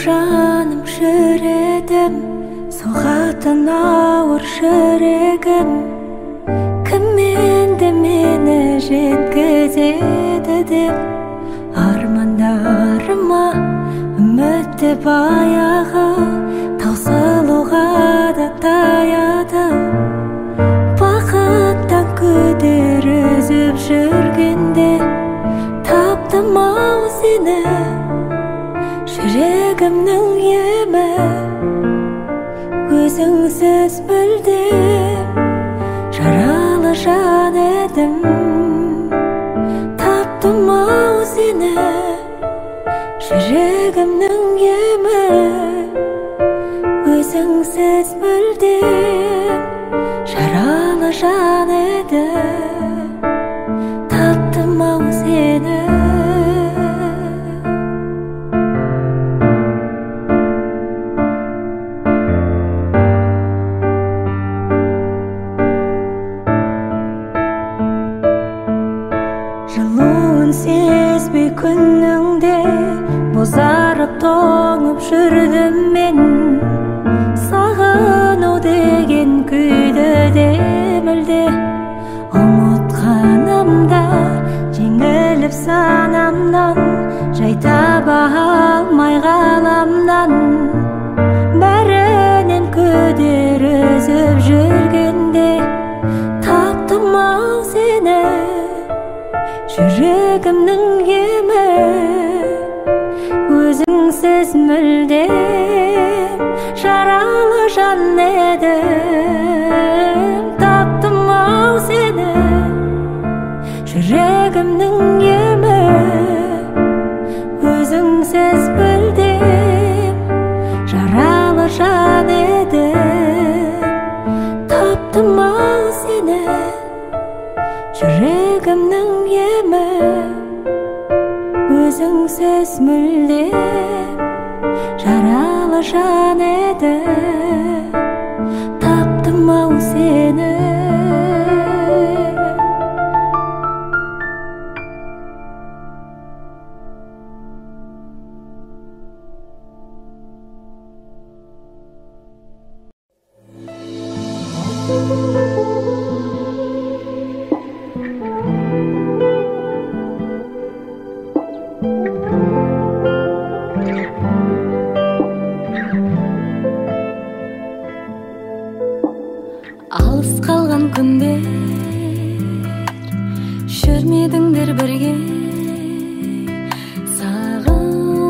Жаным шіредім, соғатын ауыр жүрегім, кім енді мені жеткізеді деп, армандарыма үмітті баяғы таусылуға да таяды. Бақыттан күдер үзіп жүргенде таптым ау сені, жүрегімнің емі. Өзіңсіз мүлдем жаралы жан едім, таптым ау сені, жүрегімнің емі. Өзіңсіз мүлдем жаралы жан едім, таптым ау сені. Жылуын сезбей күніңде бозарып тоңып жүрдім мен. Сағыну деген күйді де мүлде ұмытқанымда, жеңіліп санамнан, жай таба алмай ғаламнан. Бәрінен күдер үзіп жүргенде таптым ау сені, жүрегімнің емі. Өзіңсіз мүлдем жаралы жан едім, таптым ау сені, жүрегімнің емі. Өзіңсіз мүлдем жаралы жан едім, таптым ау сені, жүрегімнің емі. Өзіңсіз мүлдем жаралы жан едім, таптым ау сені. Алыс қалған күндер жүрмедіңдер бірге, сағындырып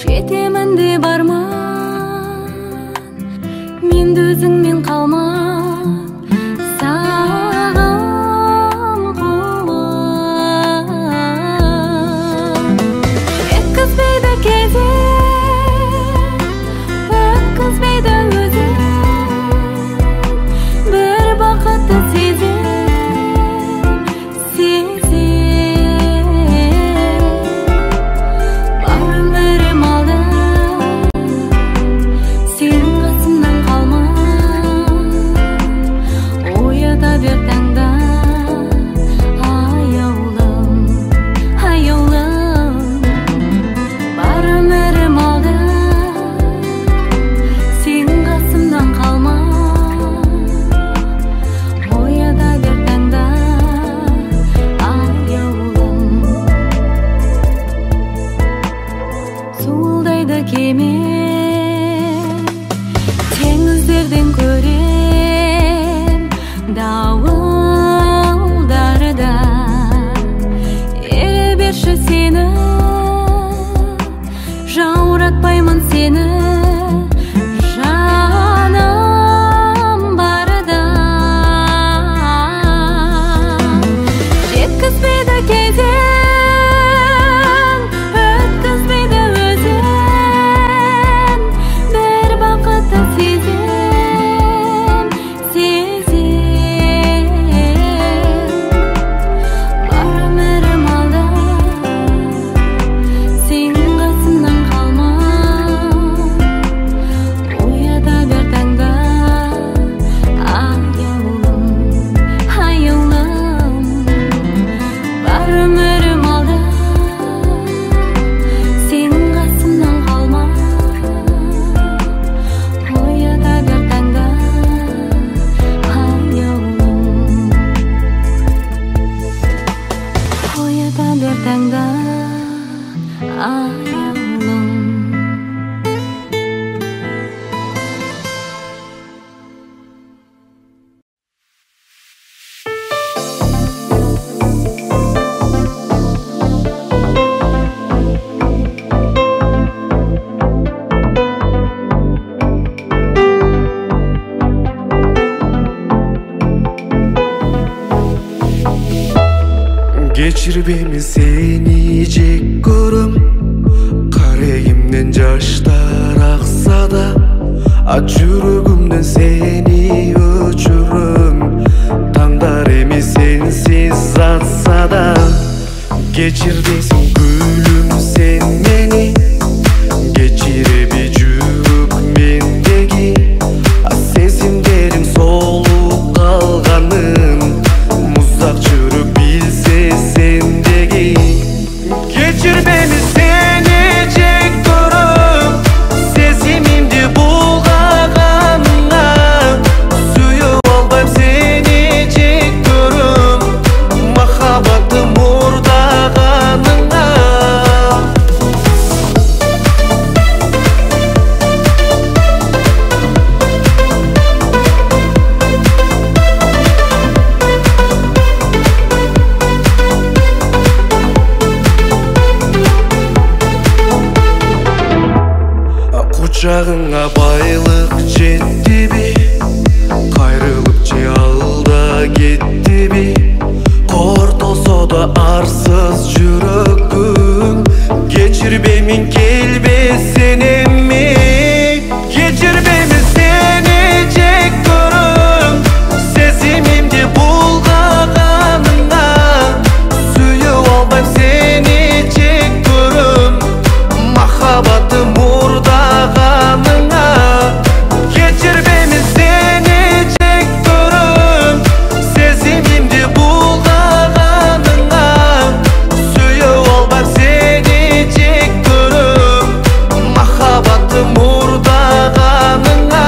жетемін деп арман, мен де өзіңмен қалман саған құлын. Жеткізбейді кезек, өткізбейді өзің, бір бақытты сезім, бар өмірім алда, сенің қасымнан қалмай, оята бер таңда. Аяулым, аяулым, бар өмірім алда, сенің қасымнан қалмай, оята бер таңда. Аяулым, суылдайды кеме, теңіздерден көрем дауылдарда. Ере берші сені, жауратпаймын сені, жаным барда. Жеткізбейді кезең, өткізбейді өзің, бір бақытты сезім, бар өмірім алда, сенің қасымнан қалмай, ayağım. Geçir beni seni cek görüm, karegimden jaşlar aksa da, aç yüreğimden seni öçürüm. Tanglar emi sensiz atsa da, geçir desin gülüm sen meni, geçire bir cürük mendegi, sesimlerim solup kalganın, muzak çürük bilse sendegi. Geçir beni seni cek görüm, sesimimdi bulgaganına, suyup albayım seni cek görüm, mahabatım murdağanına. Kucağına baylık jetti bi, kayrılıp ceyalda gitti bi, kortoso da arsız yüreğim. Geçir bemin kelbesen emmi, geçir beni seni cek görüm, sesimimdi bulgaganına, suyup albayım seni cek görüm, mahabatım murdağanına. Geçir beni seni cek görüm, sesimimdi bulgaganına, suyup albayım seni cek görüm, mahabatım murdağanına.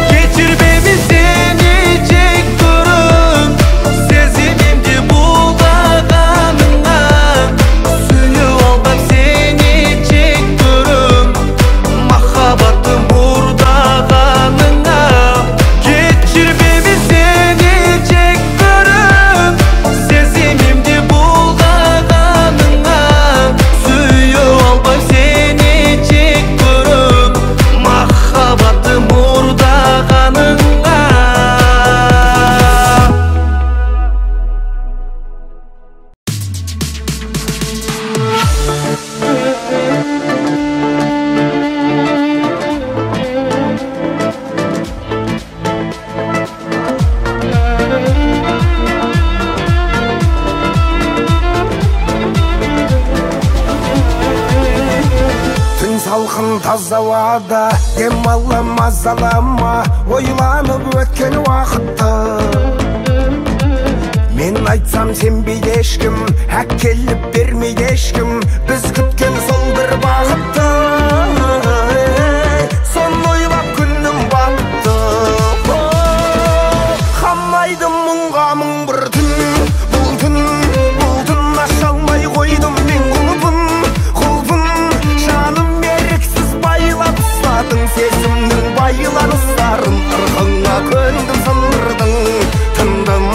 Geçir beni seni cek görüm, sesimimdi bulgaganına, suyup albayım seni cek görüm, mahabatım murdağanına. Geçir beni seni cek görüm, sesimimdi bulgaganına, suyup albayım seni cek görüm, mahabatım murdağanına. Түн салқын таза ауада дем алла мазалама, ойланып өткен уақытты. Мен айтсам сенбейді ешкім, әкеліп бермейді ешкім, біз күткен сол бір бақытты. Соны ойлап күнім батты. Қамайды мұңға мың бір түн, бұл түн аша алмай қойдым мен құлпын. Жаным еріксіз байлап ұстадың сезімнің байланыстарын, ырғыңа көндім сындырдың, тындым.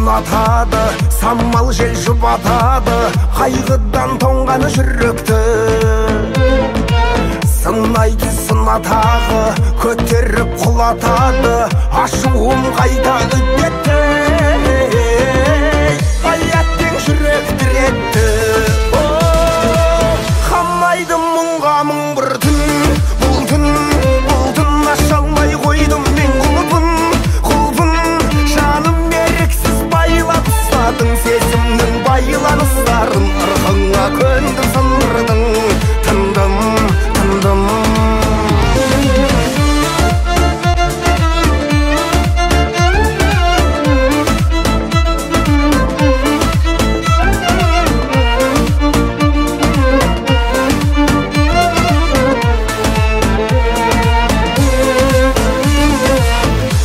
Атады, саммал жел жұбатады, қайғыдан тоңғаны жүректі. Сынайды сынатағы, көтеріп құлатады, ашуым Qayda übbette Hayatın şürektir etti Hammaydım munga mun bir tün Buldun aşalmay koydum men kulpun Şanım meriksiz bayla ısladın Sesimnin baylan ısların Irkıng'a köndüm sandırdın Tındım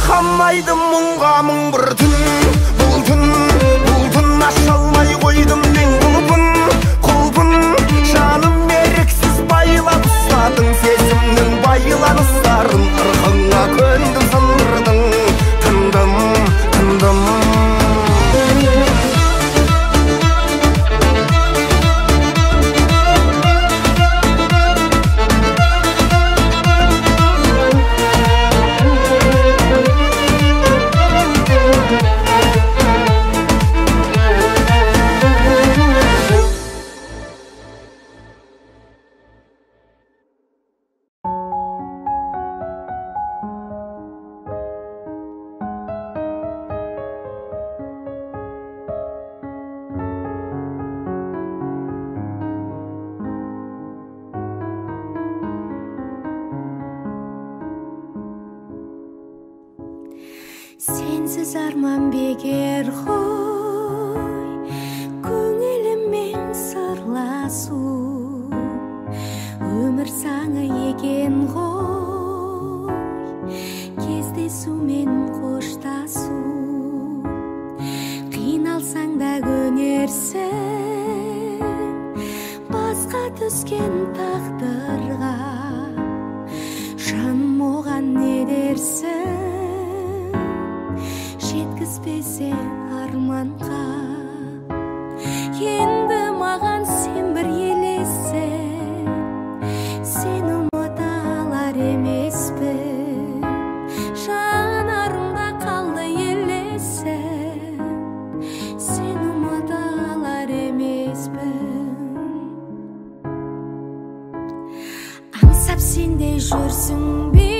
Hammaydım munga mun bir tün Buldun aşalmay koydum men kulpun Şanım meriksiz bayla ısladın Sesimnin baylan ısların Irkıng'a köndüm sandırdın Tındım Sensiz arman beger koy Көңіліммен сырласу Өмір саңы еген ғой Кездесу мен қоштасу Қиналсаң да көнерсің Басқа түскен тағдырға Жаным оған не дерсің жеткізбесе арманға енді маған сен бір елессің сен ұмыта алар емеспін жанарымда қалды елесің сен ұмыта алар емеспін аңсап сендей жүрсің бе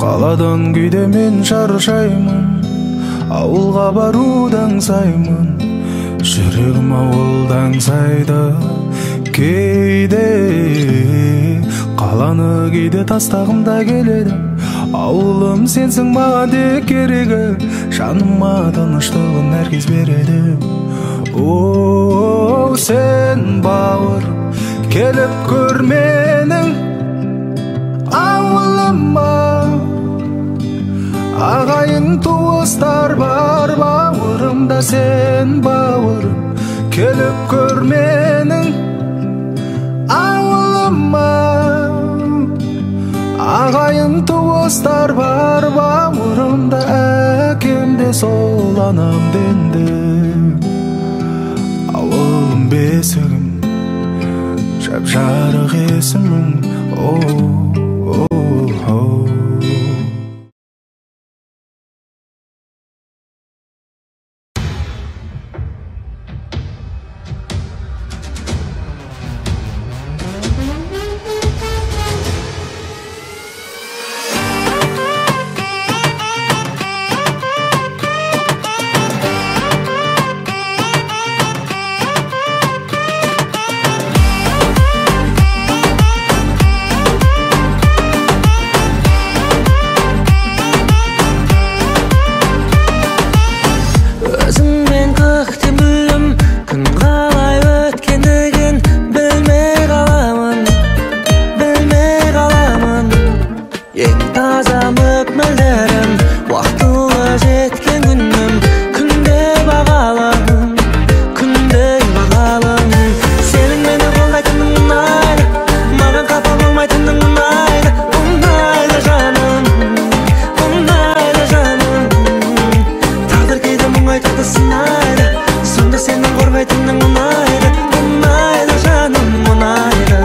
Қаладан күйде мен шаршаймын Ауылға барудан саймын Жүрегім ауылдан сайды Кейде қаланы кейде тастағым да келеді Ауылым сенсің маған тек керегі Жаныма тыныштығын әркез береді О, сен бауыр келіп көр менің ауылыма Ағайын туыстар бар бауырымда сен бауырым келіп көр менің ауылыма Ағайын туыстар бар бауырымда әкем де сол анам денді Ауылым бесігім жап жарық есімің айтады сынайды, сонда сенің қорғайтының ұнайды, ұнайды жаным, ұнайды.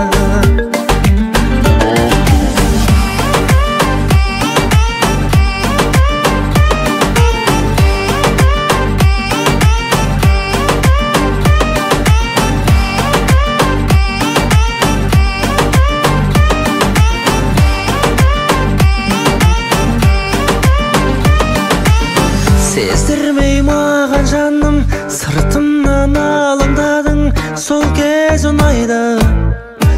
Сездірмей маған жаным, сыртымнан алаңдадың. Сол кез ұнайды,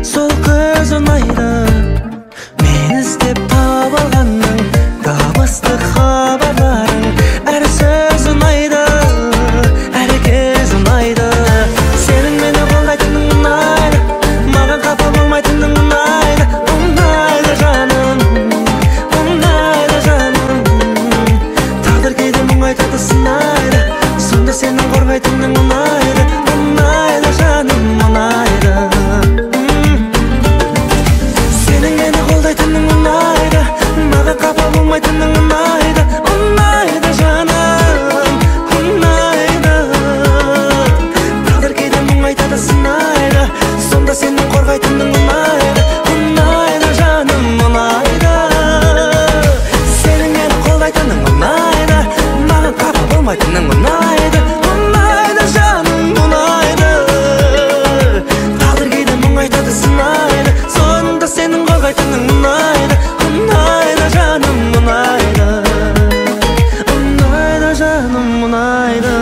сол көз ұнайды. Мен іздеп таба алғанның дабысты хабарларың. Әр сөз ұнайды, әр кез ұнайды. Сенің мені қолдайтының ұнайды, маған қапа болмайтының ұнайды. Ұнайды жаным, ұнайды жаным. Тағдыр кейде мұң айтады сынайды, сонда сенің қорғайтының ұнайды, ұнайды жаным, ұнайды. Сенің мені қолдайтының ұнайды, маған қапа болмайтының ұнайды, ұнайды жаным, ұнайды. Тағдыр кейде мұң айтады сынайды, сонда сенің қорғайтының ұнайды, ұнайды жаным, ұнайды. Сенің мені қолдайтының ұнайды, маған қапа болмайтының ұнайды, ұнайды жаным, ұнайды. Тағдыр кейде мұң айтады сынайды, сонда сенің қорғайтының ұнайды, ұнайды жаным, ұнайды. Ұнайды жаным, ұнайды.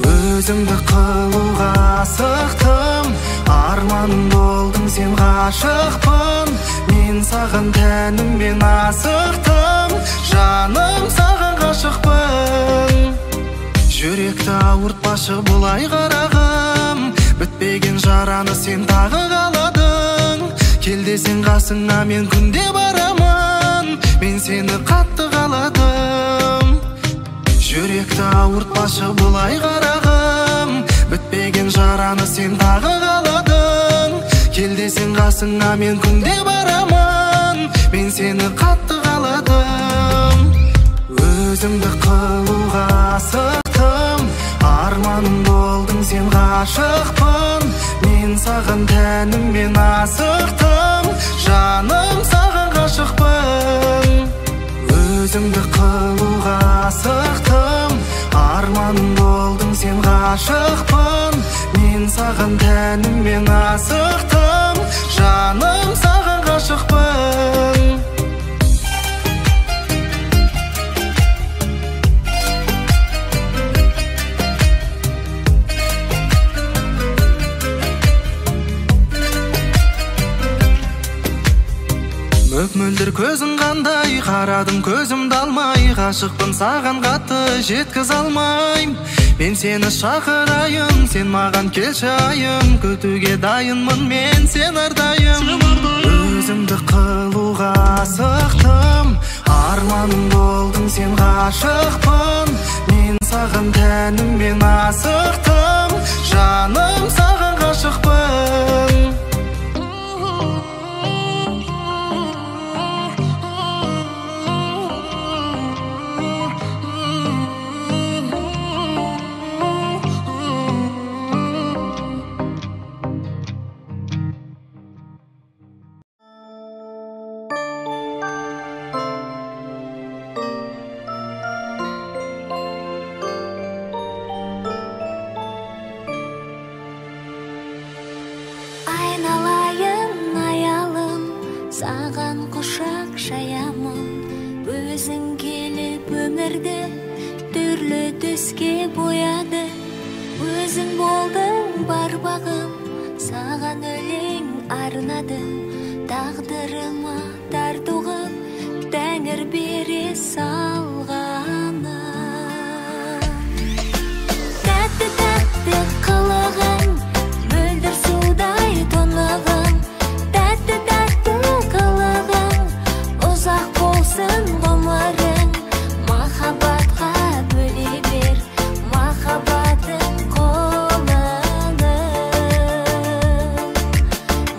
Өзімді қылуға асықтым, арманым болдың сен, ғашықпын. Мен саған тәніммен асықтым, жаным саған ғашықпын. Жүректі ауыртпашы бұлай қарағым, бітпеген жараны сен тағы қаладың. Кел десең қасыңа мен күнде барамын, мен сені қатты қаладым. Жүректі ауыртпашы бұлай қарағым, бітпеген жараны сен тағы қаладың. Кел десең қасыңа мен күнде барамын, мен сені қатты қаладым. Өзімді қылуға асықтым, арманым болдың сен, ғашықпын. Мен саған тәніммен асықтым, жаным саған ғашықпын. Өзімді қылуға асықтым, арманым болдың сен, ғашықпын. Мен саған тәніммен асықтым, жаным саған ғашықпын. Мөп-мөлдір көзің қандай, қарадым көзімді алмай. Ғашықпын саған қатты жеткіз алмайм. Мен сені шақырайын, сен маған келші айым. Күтуге дайынмын мен сен әрдайым. Өзімді қылуға асықтым, арманым болдың сен, ғашықпын. Мен саған тәніммен асықтым, жаным саған ғашықпын. саған құшақ жаямын. Өзің келіп өмірді түрлі түске бояды. өзің болдың бар бағым, саған өлең арнадым. Тағдырыма тартуғым Тәңір бере салғаны. Тәтті-тәтті қылығың, мөлдір судай тонығың. Тәтті-тәтті қылығың, ұзақ болсын ғұмырың. Махаббатқа бөле бер, махаббатың қолыңды.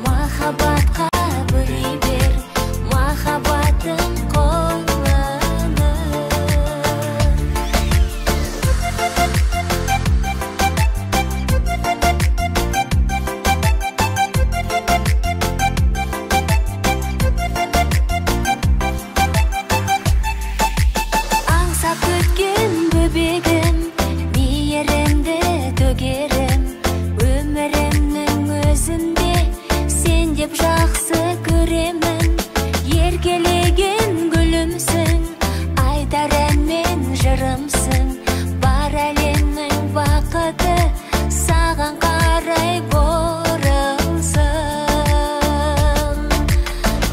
Махаббатқа бөле бер, махаббатың қолыңды. Аңсап күткен бөбегім, мейірімді төгерім. Өмірімнің өзінде сен деп жақсы көремін. Еркелеген гүлімсің, айтар әнмен жырымсың. Бар әлемнің бақыты саған қарай бұрылсын.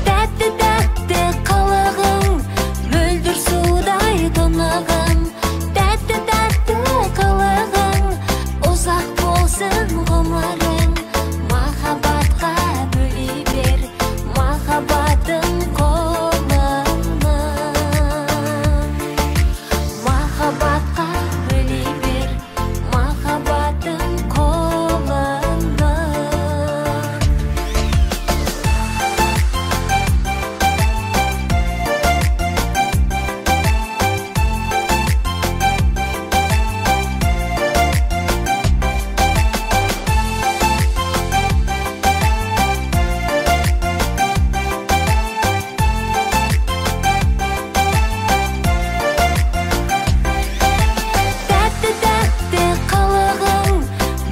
Тәтті-тәтті қылығың, мөлдір судай тонығың. Тәтті-тәтті қылығың, ұзақ болсын ғұмырың. Махаббатқа бөле бер, махаббатың қолыңды. Махаббатқа бөле бер, махаббатың қолыңды. Тәтті-тәтті қылығың,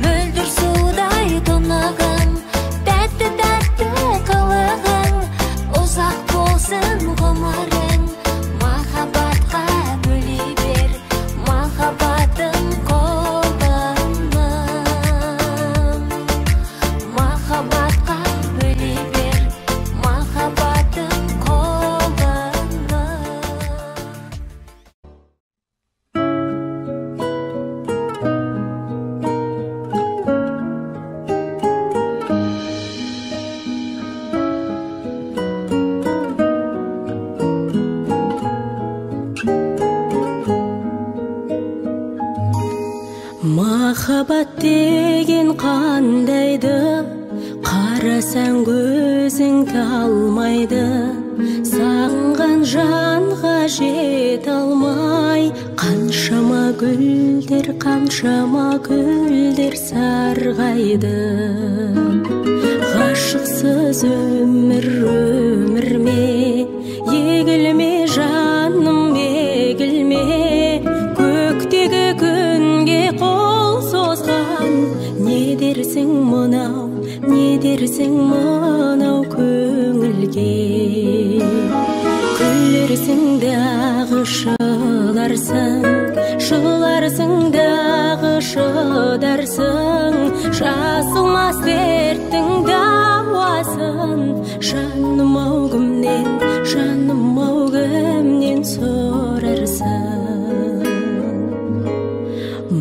мөлдір судай тонығың. Тәтті-тәтті қылығың, ұзақ болсын ғұмырың. Махаббатқа бөле бер, махаббатың қолыңды. Махаббатқа бөле бер, махаббатың қолыңды. Махаббат деген қандайды, қарасаң көзің талмайды. Сағынған жанға жете алмай, қаншама гүлдер сарғайды. Ғашықсыз өмір ме, егілме жаным, егілме. Көктегі күнге қол созған, не дерсің мынау көңілге. Күлерсің дағы жыларсың дағы шыдарсың. Жазылмас дерттің дауасын, жаным ау кімнен сорарсың.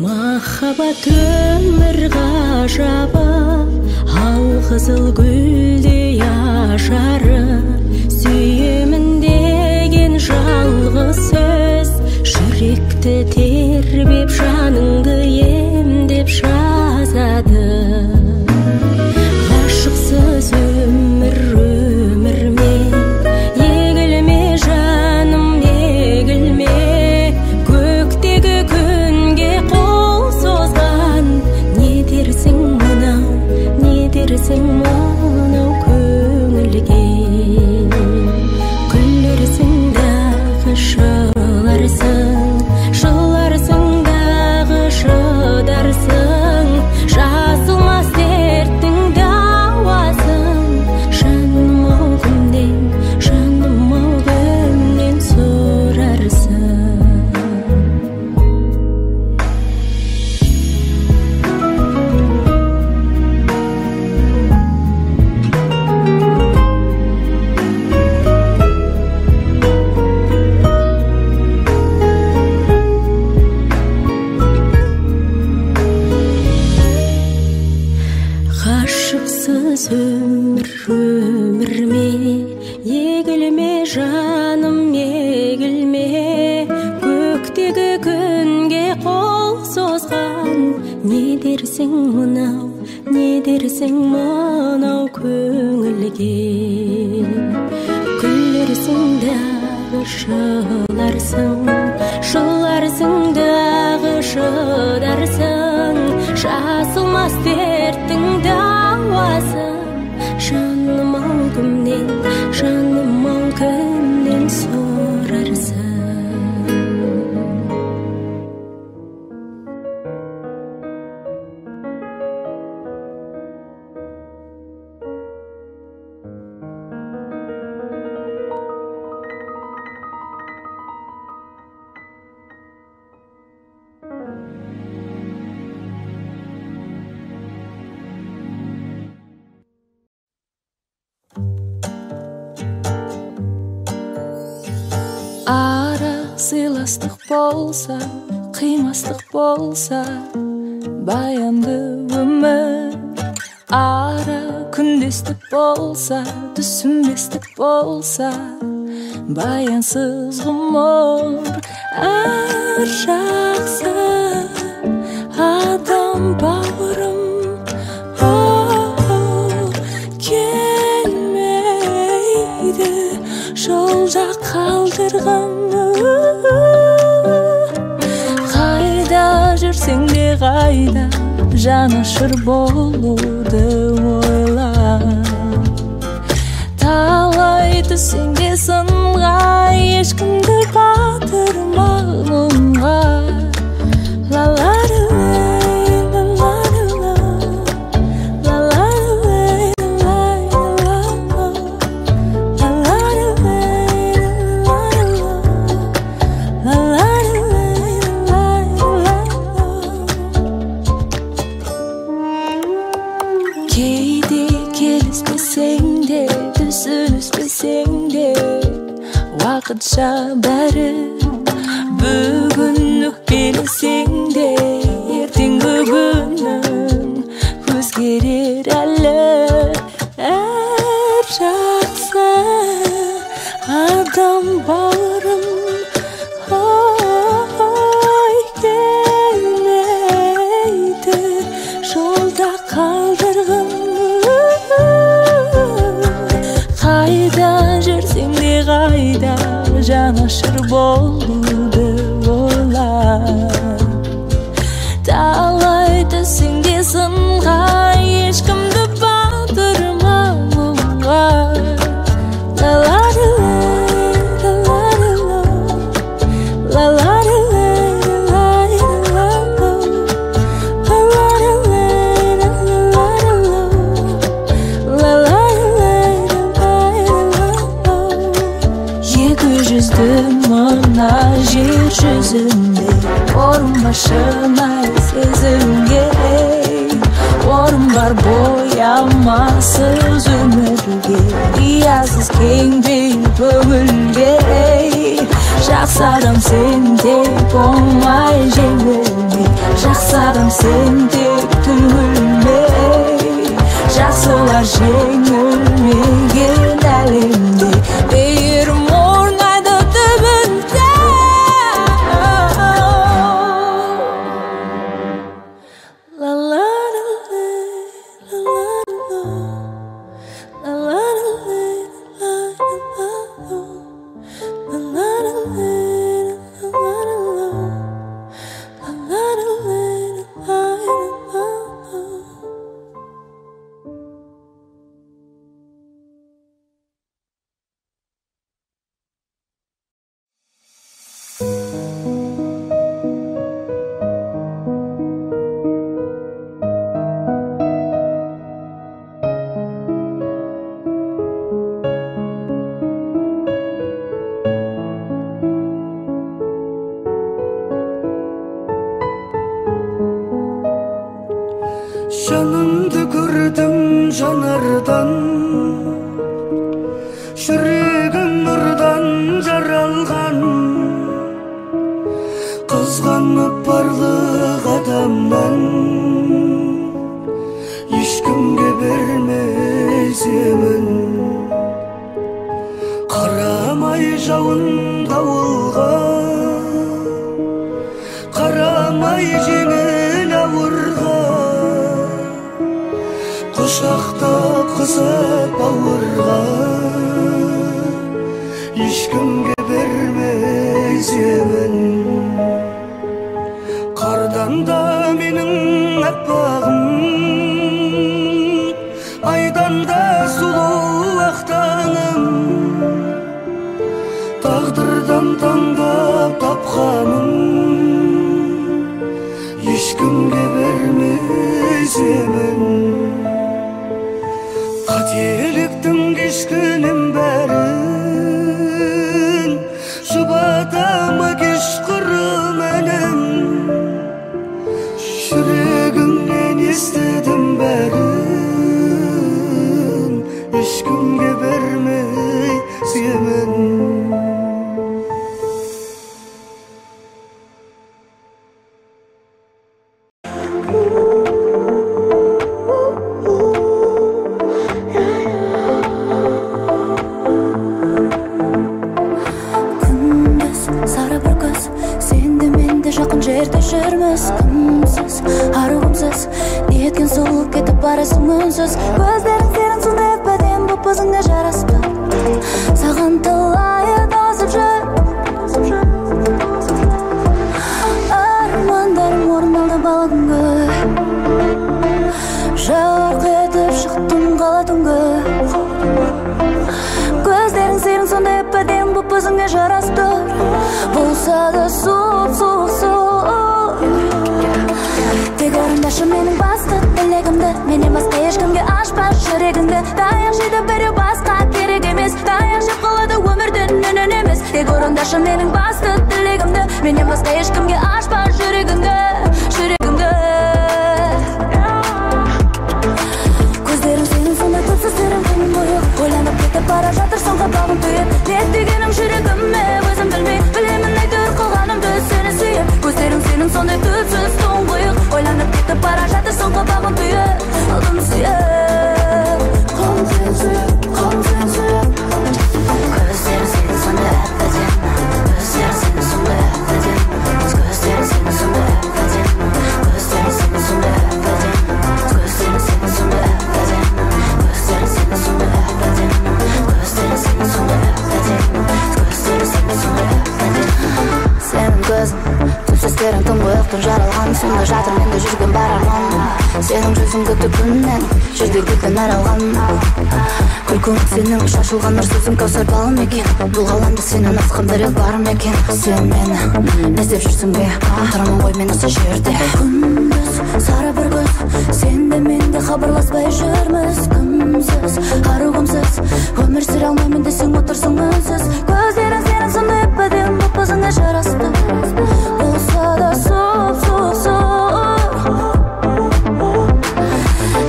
Махаббат өмір ғажабы, алқызыл гүлдей ажары. Сүйемін деген жалғыз сөз, жүректі тербеп жаныңды емдеп жазады. Ғашықсыз өмір ме, егілме жаным, егілме. Көктегі күнге қол созған, не дерсің мынау көңілге. Күлерсің дағы жыларсың дағы Sömür ömürme, egilme жаным, egilme. Көктегі күнге қол созған, не дерсің мынау, не дерсің мынау көңілге. Күлерсің дағы жыларсың, жыларсың дағы шыдарсың. Жазылмас дерттің дауасы, жаным-ау кімнен, жаным-ау кімнен сұрарсың. Сыйластық болса, қимастық болса, баянды өмір. Ара күндестік болса, түсінбестік болса, баянсыз ғұмыр. Әр жақсы адам бауырым, келмейді жолда қалдырған. Қайда жүрсең де қайда, жанашыр болуды ойла. Талай түсең де сынға, ешкімді батырма мұңға. Уақытша бәрі бүгін өкпелесең де, ертеңгі күнің өзгерер әлі. Әр жақсы адам бауырым, келмейді жолда қалдырғым. Қайда жүрсең де қайда, жанашыр болуды ойла. Талай түсең де сынға, ешкімді батырма мұңға. Мына жер жүзінде орын бар шынайы сезімге, орын бар боямасыз өмірге, риясыз кең бейбіт көңілге. Жақсы адам сен тек оңай жеңілме, жақсы адам сен тек түңілме. Жақсылар жеңілмеген әлемде, мейірім орнайды түбінде. Жанымды көрдім жанардан, жүрегім нұрдан жаралған. Қызғанып барлық адамнан, ешкімге берме сеземін. Қарамай жауын дауылға, қарамай жеңіл ауырға, құшақтап қызып ауырға, ешкімге бермей семін. Қардан да менің аппағым, айдан да сұлу ақ таңым, тағдырдан таңдап тапқаным, ешкімге бермей семін. Қателіктің кешкінім бәрін, жұбатама кешқұрым әнім, жүрегімнен естідім бәрін, ешкімге бермей семін. Жерде жүрміз кімсіз, арығымсыз, неткен сұлу кетіп барасың үнсіз. Көздерің сенің сондай әп-әдем боп өзіңе жарасты. Саған талайы тосып жүр, армандарым орындалды бала күнгі, жарқ етіп шықтың қала түнгі. Көздерің сенің сондай әп-әдем боп өзіңе жарасты. Болса да тек орындашы менің басты тілегімді, менен басқа ешкімге ашпас жүрегіңді. Таяқ жейді біреу басқа керек емес, таяқ жеп қалады өмірдің үнін емес. Тек орындашы менің басты тілегімді, менен басқа ешкімге ашпас жүрегіңді. Көздерің сенің сондай көпсіз терең күнім бойы, ойланып кетіп бара жатырсың қабағың түйіп. Не дегенім жүрегіме өзім білмей, білемін әйтеуір қылғанымды сені сүйіп. Көздерің сенің сондай түпсіз тұңғиық, ойланып кетіп бара жатырсың қабағың түйіп. Алдым сүйіп, қолым сені сүйіп, қолым сені сүйіп. Көздерің сенің сондай әп-әдем, көздерің сенің сондай әп-әдем, көздерің сенің сондай әп-әдем, көздерің сенің сондай әп-әдем, көздерің сенің сондай әп-әдем, көздерің сенің сондай әп-әдем, көздерің сенің сондай әп-әдем, көздерің сенің сондай әп-әдем. Сенің көзің түпсіздерің тұңғиықтан жаралған, сонда жатыр менде жүрген бар арман. Сенің жүзің күтіп күннен, жерде күткен аралған. Күлкің сенің шашылған нұр сөзің кәусар балым екен. Бұл ғаламда сенен асқан біреу бар ма екен? Сен мені не іздеп жүрсің бе? Тұрамын ғой мен осы жерде. Күндіз сары бір көз, сен де мен де хабарласпай жүрміз күнсіз, арығымсыз. Өмір сүре алмаймын десең отырсың үнсіз. Көздерің сенің сондай әп-әдем боп өзіңе жарасты. Болса да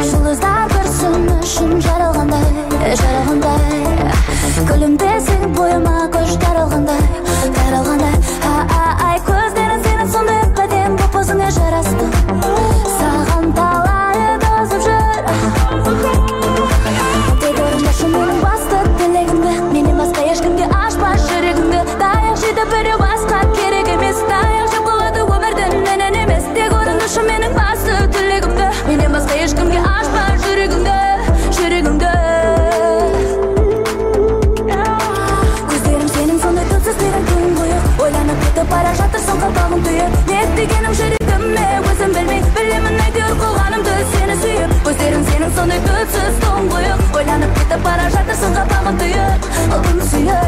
жұлдыздар бір сүн үшін жаралғандай, күлімдесең бойыма күш таралғандай. Көздерің сенің сондай әп-әдем боп өзіңе жарасты. Саған талайы тосып жүр. Тек орындашы менің басты тілегімді, менен басқа ешкімге ашпас жүрегімді. Таяқ жейді біреу басқа керек емес, таяқ жеп қалады өмірдің үнін емес. Тек орындашы менің басты тілегімді, менен басқа ешкімге ашпас жүрегімді. Көздерің сенің сондай түпсіз терең күнім бойы, ойланып кетіп бара жатырсың қабағың түйіп. Не дегенім жүрегіме өзім білмей, білемін әйтеуір қылғанымды сені сүйіп. Көздерің сенің сондай түпсіз тұңғиық, ойланып кетіп бара жатырсың қабағың түйіп. Алдым сүйіп.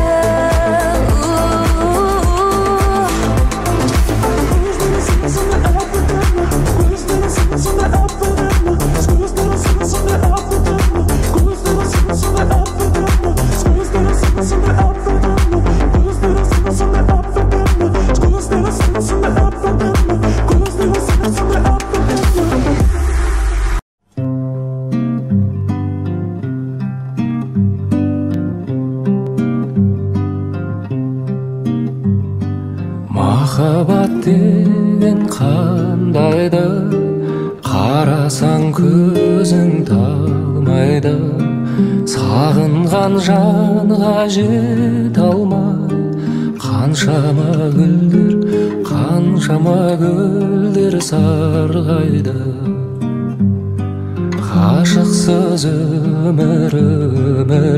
Махаббат деген қандайды, Қарасаң көзің талмайды, сағынған жанға жете алмай. Қаншама гүлдер сарғайды. Ғашықсыз өмір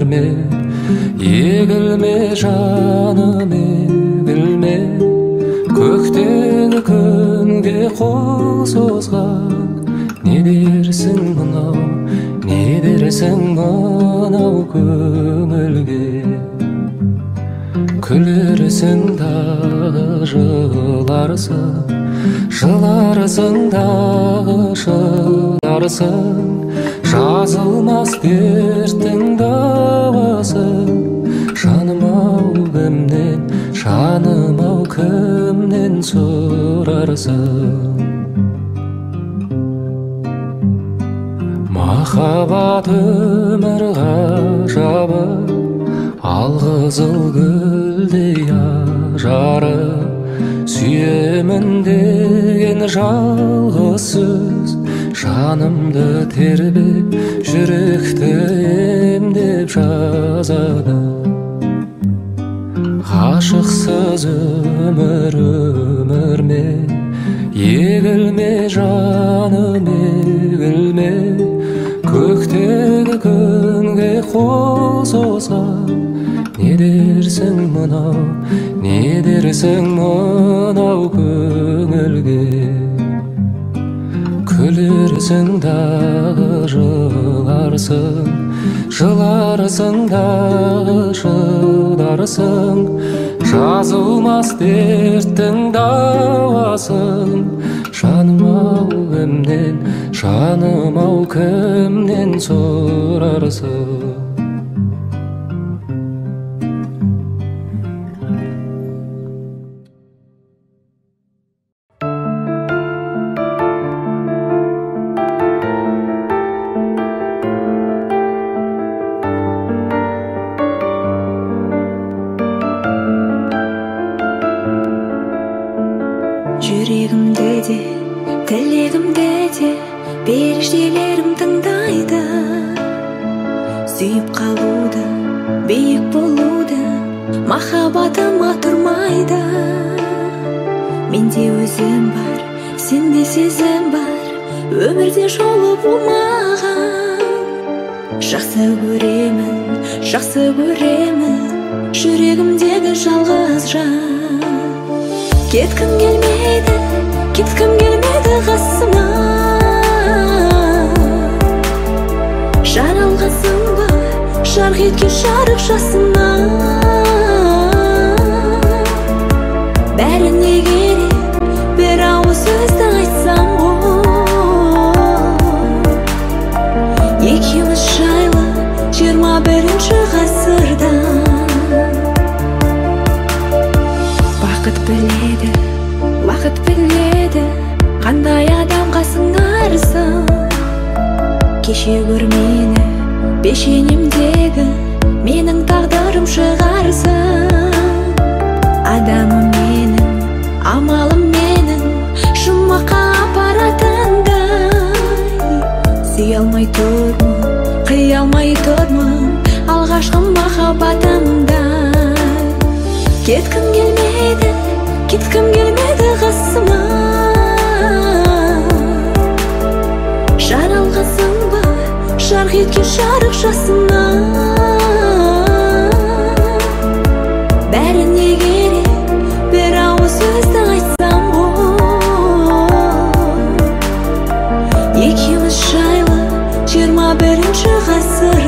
ме, егілме жаным, егілме. Көктегі күнге қол созған, не дерсің мынау көңілге. Күлерсің дағы жыларсың дағы шыдарсың. Жазылмас дерттің дауасы, жаным-ау кімнен сұрарсың. Махаббат өмір ғажабы, алқызыл гүлдей ажары. Сүйемін деген жалғыз сөз, жанымды тербеп, жүректі емдеп жазады. Ғашықсыз өмір ме, егілме жаным, егілме. Көктегі күнге қол созған, не дерсің мынау көңілге. Күлерсің дағы жыларсың дағы шыдарсың. Жазылмас дерттің дауасын, жаным-ау кімнен сұрарсың. Жүрегімде де, тілегімде де періштелерім тыңдайды. Сүйіп қалуды, биік болуды, махаббатыма тұрмайды. Менде өзім бар, сенде сезім бар, өмірде жолы болмаған. Жақсы көремін, жүрегімдегі жалғыз жан. Кеткім келмейді қасыма. Жан алғансың ба, жарқ еткен жарық жасыма. Бәріне керек, бір ауыз сөзді айтсам ғой. Екеуміз жайлы 21-ші ғасырда. Уақыт біледі, қандай адамға сыңарсың. Кеше көр мені, пешенемдегі менің тағдырым шығарсың. Адамым менің, амалым менің, жұмаққа апаратындай. Сүй алмай тұрмын, қия алмай тұрмын, алғашқы махаббатымдай. Кеткім келмейді қасыма. Жан алғансың ба, жарқ еткен жарық жасыма. Бәріне керек, бір ауыз сөзді айтсам ғой. Екеуміз жайлы 21-ші ғасыр.